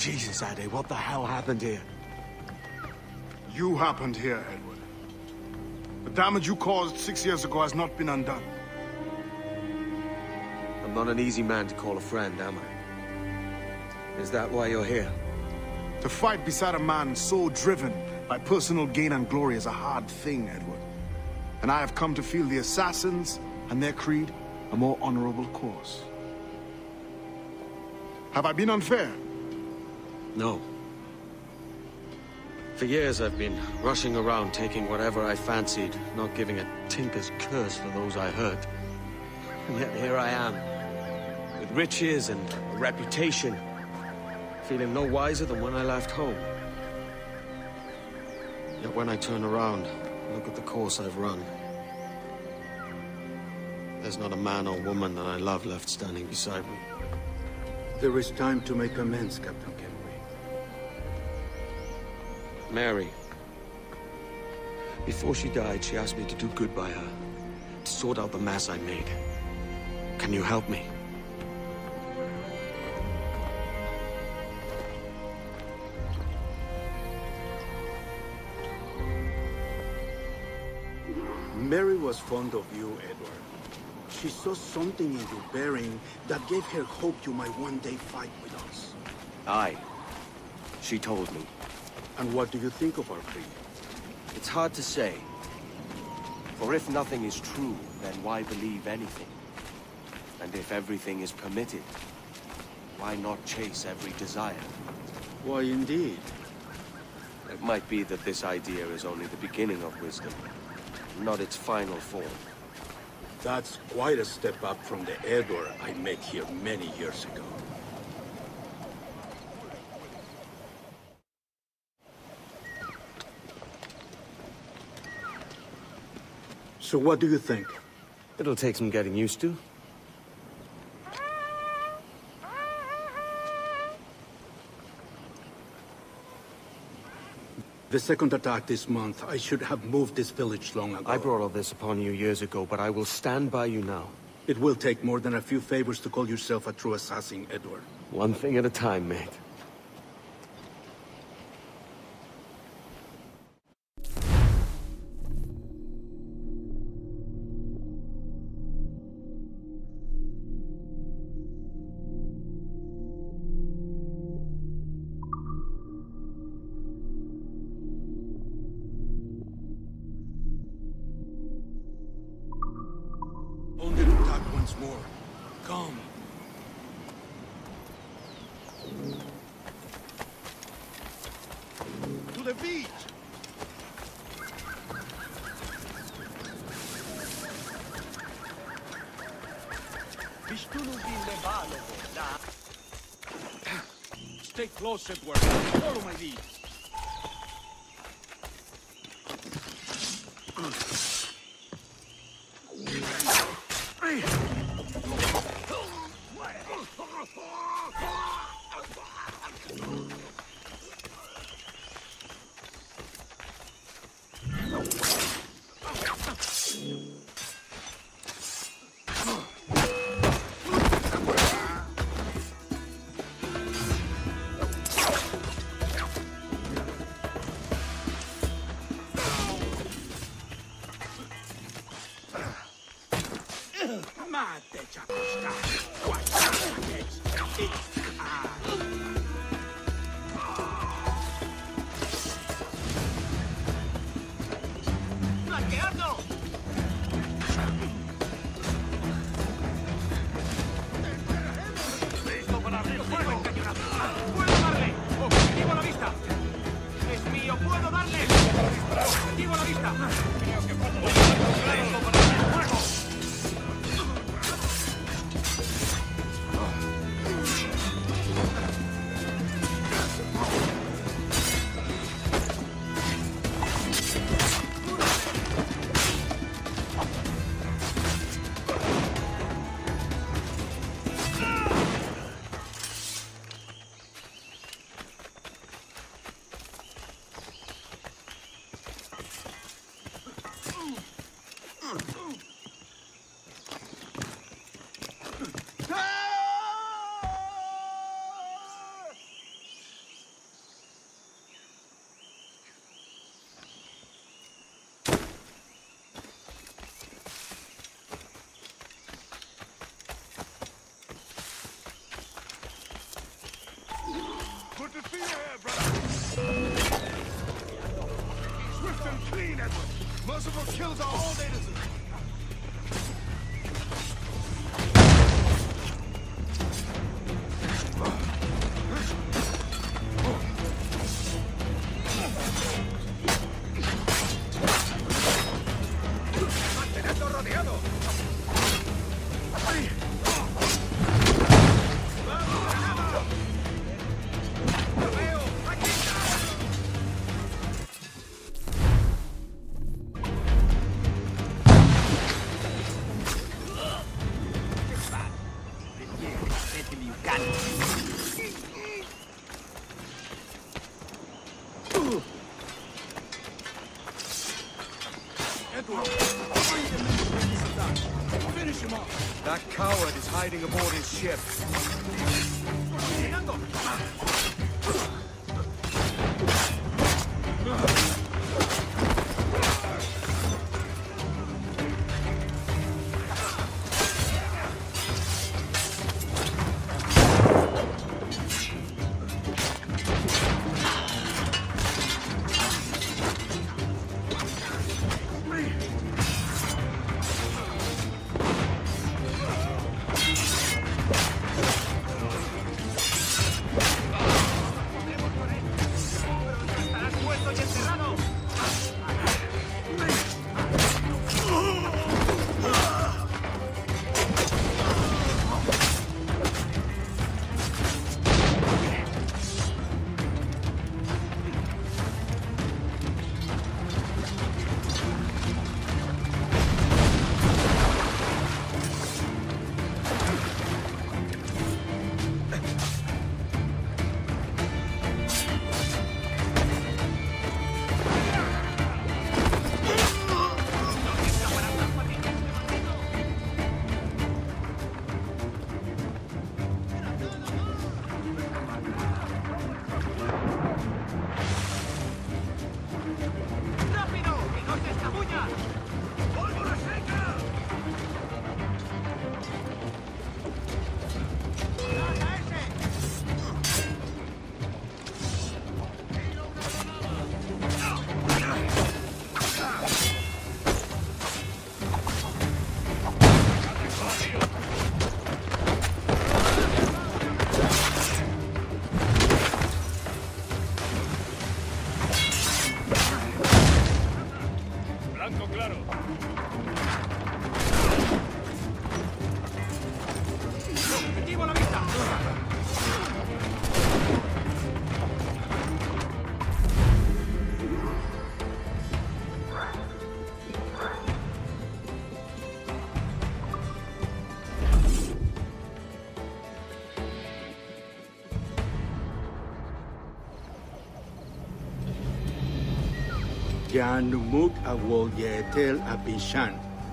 Jesus, Ade, what the hell happened here? You happened here, Edward. The damage you caused 6 years ago has not been undone. I'm not an easy man to call a friend, am I? Is that why you're here? To fight beside a man so driven by personal gain and glory is a hard thing, Edward. And I have come to feel the assassins and their creed a more honorable course. Have I been unfair? No. For years I've been rushing around, taking whatever I fancied, not giving a tinker's curse for those I hurt. And yet here I am, with riches and a reputation, feeling no wiser than when I left home. Yet when I turn around, look at the course I've run. There's not a man or woman that I love left standing beside me. There is time to make amends, Captain Kenway. Mary. Before she died, she asked me to do good by her, to sort out the mess I made. Can you help me? Mary was fond of you, Edward. She saw something in your bearing that gave her hope you might one day fight with us. Aye. She told me. And what do you think of our creed? It's hard to say. For if nothing is true, then why believe anything? And if everything is permitted, why not chase every desire? Why, indeed. It might be that this idea is only the beginning of wisdom, not its final form. That's quite a step up from the Edward I met here many years ago. So what do you think? It'll take some getting used to. The second attack this month, I should have moved this village long ago. I brought all this upon you years ago, but I will stand by you now. It will take more than a few favors to call yourself a true assassin, Edward. One thing at a time, mate. Only to attack once more. Come. To the beach! Stay close, Edward. Follow my lead. killers are all they deserve. That coward is hiding aboard his ship.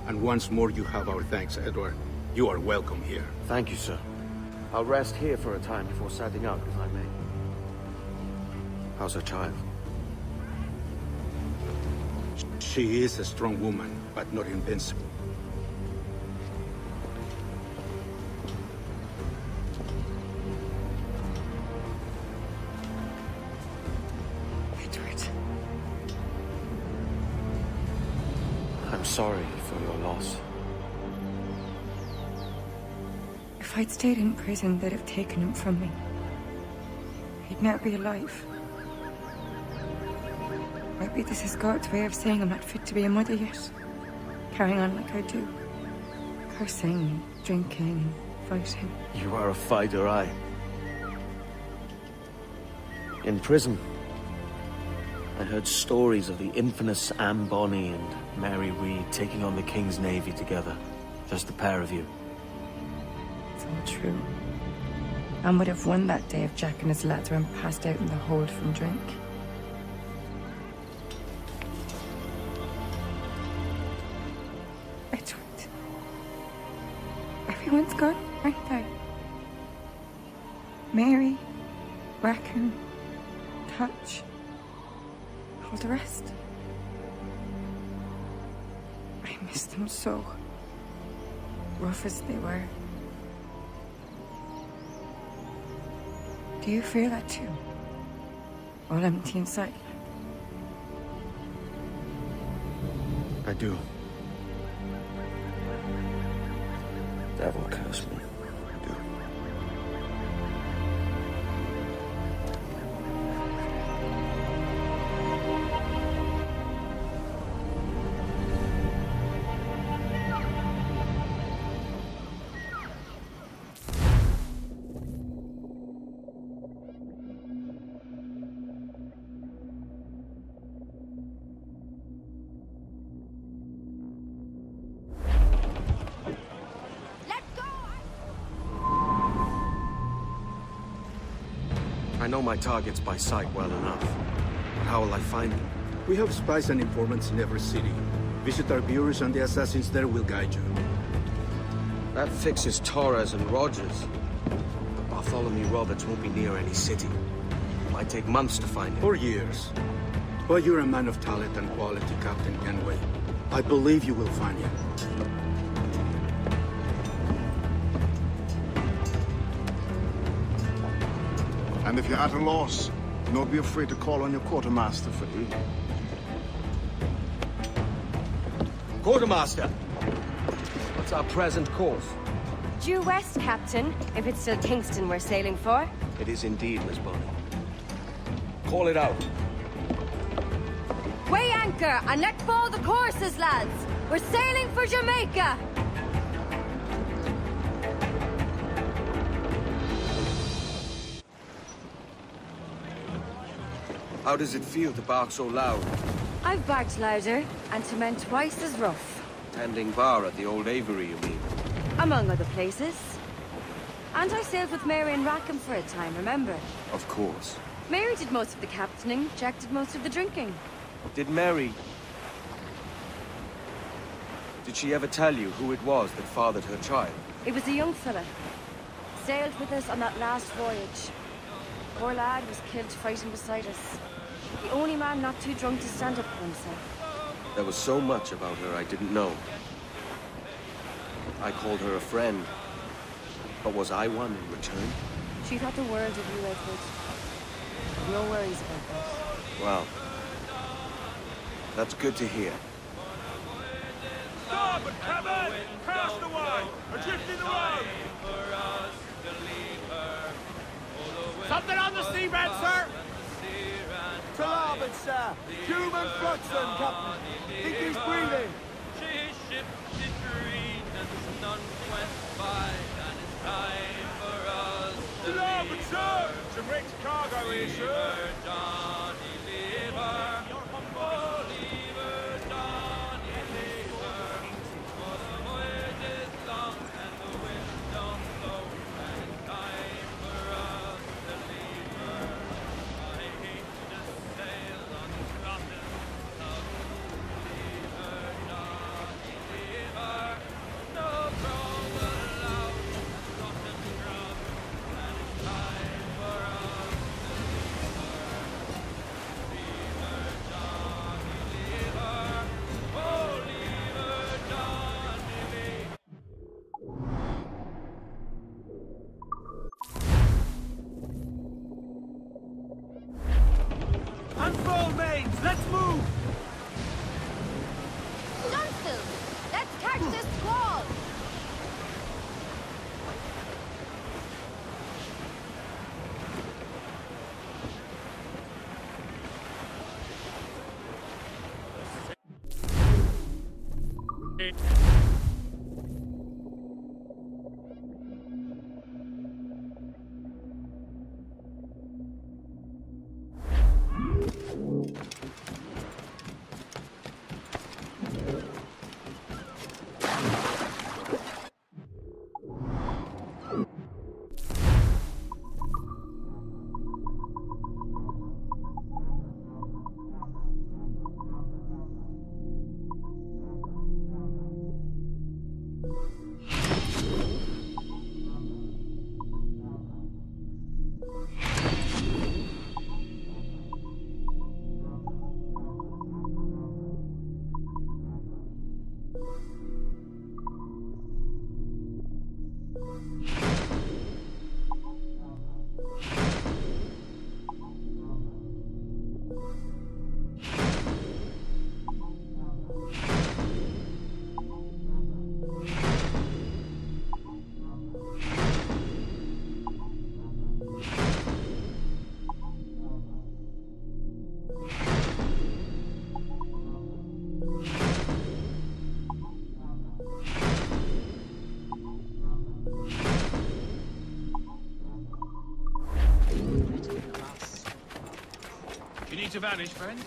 And once more, you have our thanks, Edward. You are welcome here. Thank you, sir. I'll rest here for a time before setting out, if I may. How's her child? She is a strong woman, but not invincible. Edward. I'm sorry for your loss. If I'd stayed in prison, they'd have taken him from me. He'd now be alive. Maybe this is God's way of saying I'm not fit to be a mother yet. Carrying on like I do. Cursing, drinking, fighting. You are a fighter, aye. In prison, I heard stories of the infamous Anne Bonny and Mary Read taking on the King's Navy together. Just the pair of you. It's all true. Anne would have won that day if Jack and his lads weren't passed out in the hold from drink. Edward. Everyone's gone, aren't they? Mary, Raccoon, Touch, all the rest. I miss them so. Rough as they were. Do you feel that too? All empty inside? I do. Devil curse me. I do. I know my targets by sight well enough. But how will I find them? We have spies and informants in every city. Visit our bureaus and the assassins there will guide you. That fixes Torres and Rogers. But Bartholomew Roberts won't be near any city. It might take months to find him. Or years. But you're a man of talent and quality, Captain Kenway. I believe you will find him. And if you're at a loss, don't be afraid to call on your quartermaster for aid. Quartermaster! What's our present course? Due west, Captain, if it's still Kingston we're sailing for. It is indeed, Miss Bonny. Call it out. Weigh anchor and let fall the courses, lads! We're sailing for Jamaica! How does it feel to bark so loud? I've barked louder, and to men twice as rough. Tending bar at the old Aviary, you mean? Among other places. And I sailed with Mary and Rackham for a time, remember? Of course. Mary did most of the captaining, Jack did most of the drinking. Did Mary... Did she ever tell you who it was that fathered her child? It was a young fella. Sailed with us on that last voyage. Poor lad was killed fighting beside us. The only man not too drunk to stand up for himself. There was so much about her I didn't know. I called her a friend. But was I one in return? She thought the world of you, Edward. No worries about that. Well, that's good to hear. Starboard, cabin! Cast away! Adrift in the road! Something on the seabed, sir! To larboard, sir. Human flotsam, Captain. Think he's breathing. His ship is green and none went by, and it's time for us to To larboard, sir! Some wrecked cargo here, sir! Johnny Lever. Oh, Lever, Johnny Lever. For the voyage is long and the wind don't blow, and it's time for us to leave her. I hate to sail on the rotten of Lever, Johnny Lever. No crow will allow and rotten grub, and it's time for us to leave her. Lever, Johnny Lever. Oh, Lever, Johnny Lever. Unfurl mains. Let's move. Dunstall! Let's catch this squall! to vanish, friend?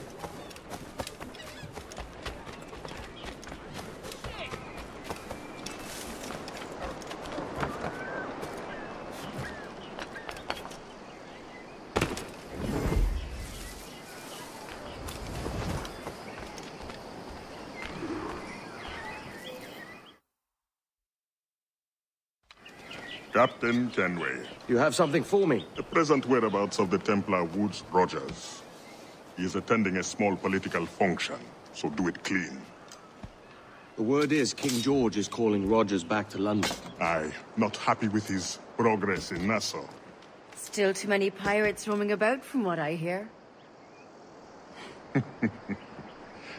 Captain Kenway. You have something for me? The present whereabouts of the Templar Woods Rogers. He is attending a small political function, so do it clean. The word is King George is calling Rogers back to London. Aye, not happy with his progress in Nassau. Still too many pirates roaming about, from what I hear.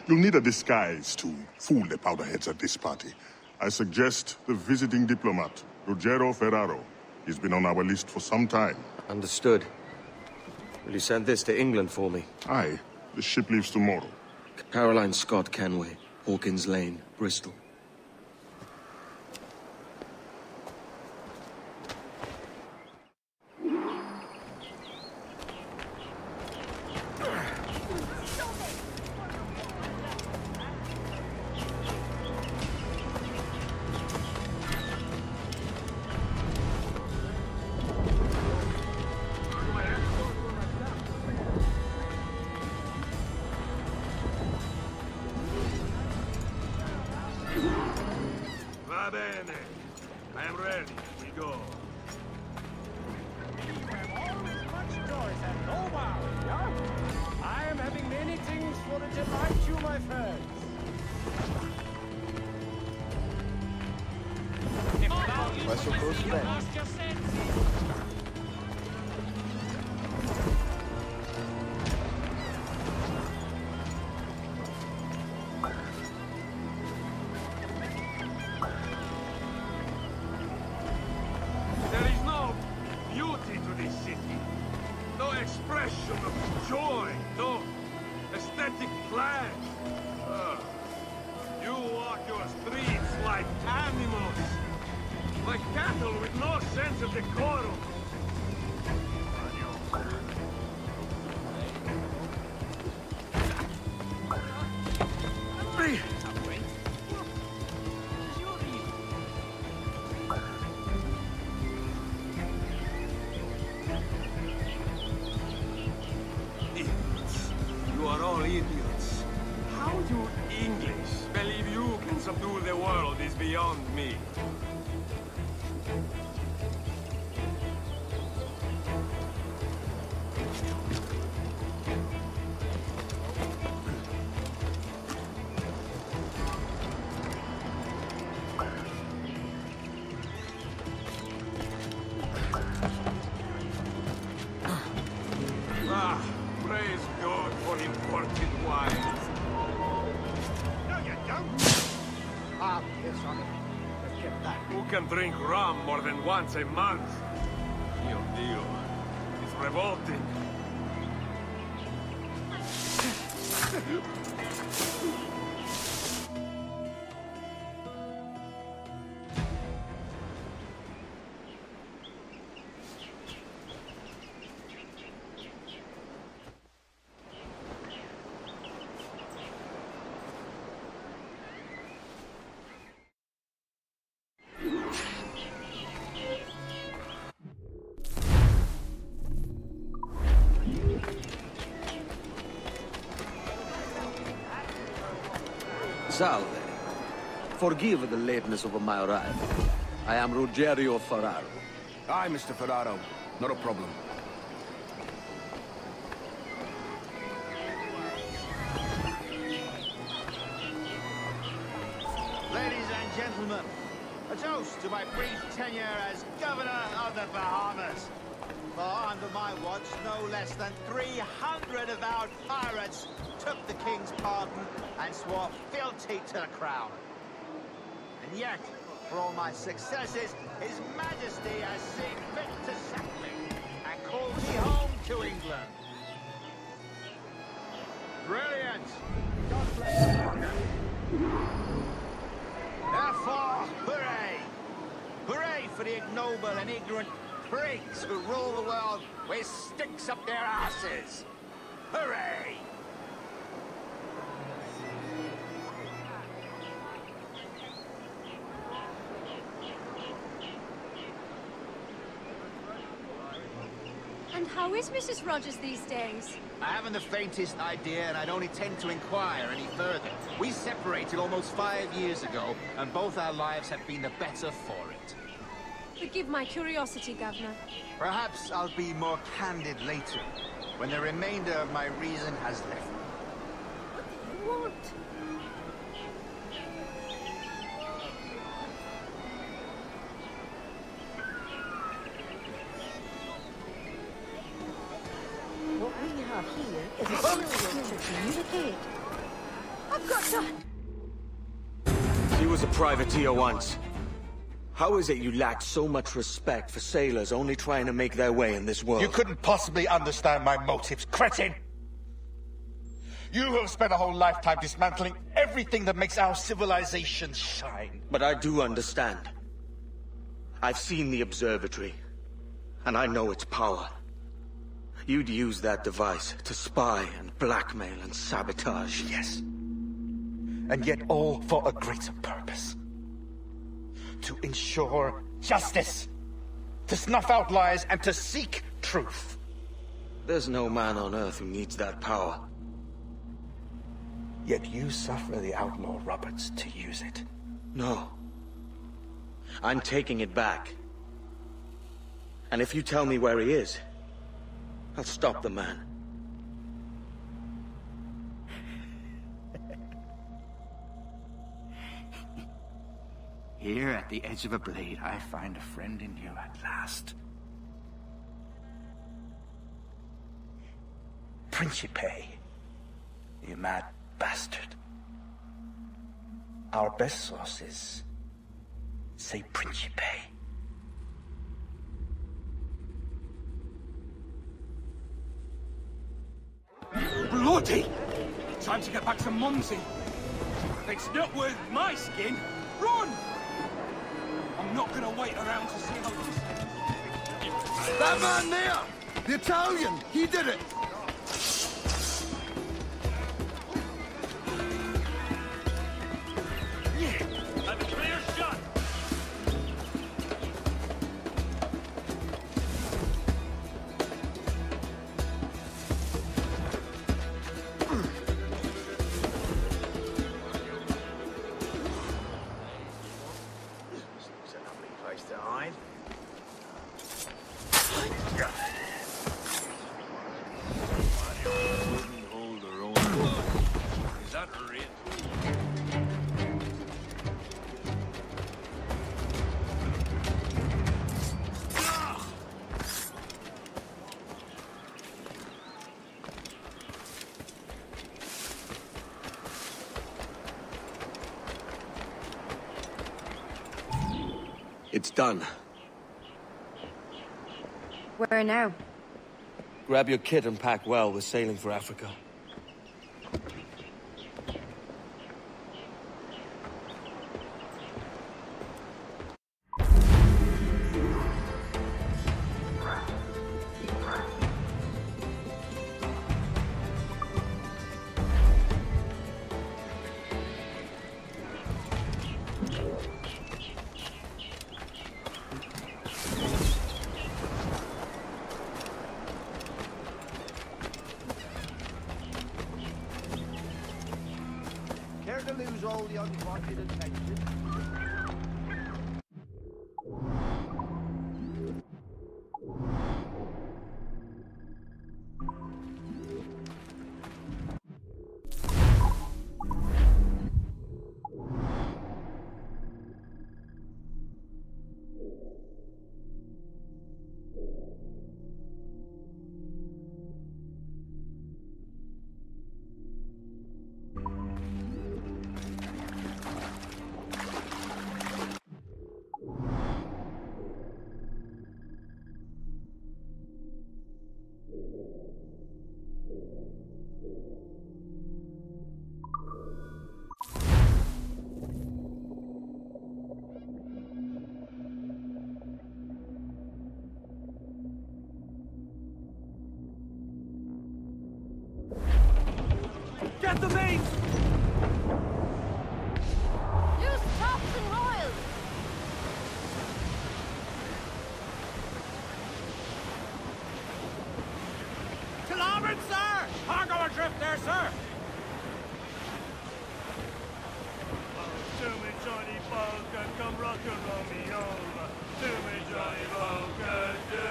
You'll need a disguise to fool the powderheads at this party. I suggest the visiting diplomat, Ruggiero Ferraro. He's been on our list for some time. Understood. Will you send this to England for me? Aye. The ship leaves tomorrow. Caroline Scott Kenway, Hawkins Lane, Bristol. Va bene. I am ready. We go. I am having many things for to delight you, my friends. Vai socorro bem. There is no beauty to this city. No expression of joy. No aesthetic plan. You walk your streets like animals. Like cattle with no sense of decorum. Idiots. You are all idiots. How you English believe you can subdue the world is beyond me. Ah, praise God for imported wine. No, you don't. Ah, piss on it. Let's get back. Who can drink rum more than once a month? Mio Dio. It's revolting. Salve. Forgive the lateness of my arrival. I am Ruggiero Ferraro. Aye, Mr. Ferraro. Not a problem. Ladies and gentlemen, a toast to my brief tenure as Governor of the Bahamas. For under my watch, no less than 300 avowed pirates took the King's pardon and swore fealty to the Crown. And yet, for all my successes, His Majesty has seen fit to sack me and call me home to England. Brilliant! God bless you. Therefore, hooray! Hooray for the ignoble and ignorant prigs who rule the world with sticks up their asses! Hooray! And how is Mrs. Rogers these days? I haven't the faintest idea, and I don't intend to inquire any further. We separated almost 5 years ago, and both our lives have been the better for it. Forgive my curiosity, Governor. Perhaps I'll be more candid later, when the remainder of my reason has left me. What do you want? What we have here is a serial to communicate. I've got to... He was a privateer once. How is it you lack so much respect for sailors only trying to make their way in this world? You couldn't possibly understand my motives, cretin! You have spent a whole lifetime dismantling everything that makes our civilization shine. But I do understand. I've seen the observatory, and I know its power. You'd use that device to spy and blackmail and sabotage. Yes. And yet all for a greater purpose. To ensure justice. To snuff out lies and to seek truth. There's no man on Earth who needs that power. Yet you suffer the outlaw Roberts to use it. No. I'm taking it back. And if you tell me where he is, I'll stop the man. Here at the edge of a blade, I find a friend in you at last. Principe, you mad bastard. Our best sources say Principe. Bloody! Time to get back to Mumsy. It's not worth my skin. Run! I'm not gonna wait around to see how this ends. That man there! The Italian! He did it! Yeah! Have a clear shot! It's a lovely place to hide. Wouldn't hold her own blood. Is that real? It's done. Where now? Grab your kit and pack well. We're sailing for Africa. Care to lose all the unwanted attention? Johnny Poker, come rock and roll me over. To me, Johnny Poker, do.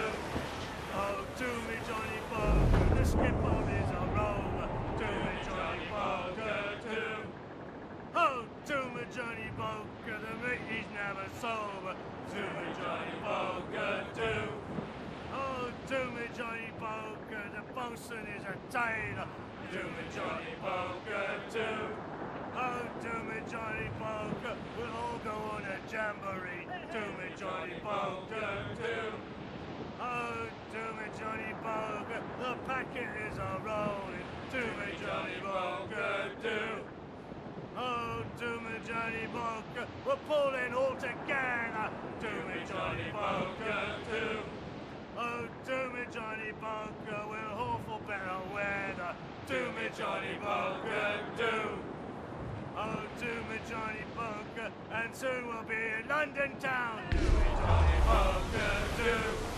Oh, to me, Johnny Poker, the skipper is a rover. To me, Johnny Poker, do. Oh, to me, Johnny Poker, the mate is never sober. To me, Johnny Poker, do. Oh, to me, Johnny Poker, the bosun is a tailor. To me, Johnny Poker, do. Oh, to me, Johnny Poker, we'll all go on a jamboree. To me, Johnny Poker, do. Oh, to me, Johnny Poker, the packet is a rolling. To me, Johnny Poker, do. Oh, to me, Johnny Poker, we're pulling all together. To me, Johnny Poker, do. Oh, to me, Johnny Poker, we'll hope for better weather. To me, Johnny Poker, do. Oh, to me, Johnny Poker, and soon we'll be in London town. To me, Johnny Poker, do.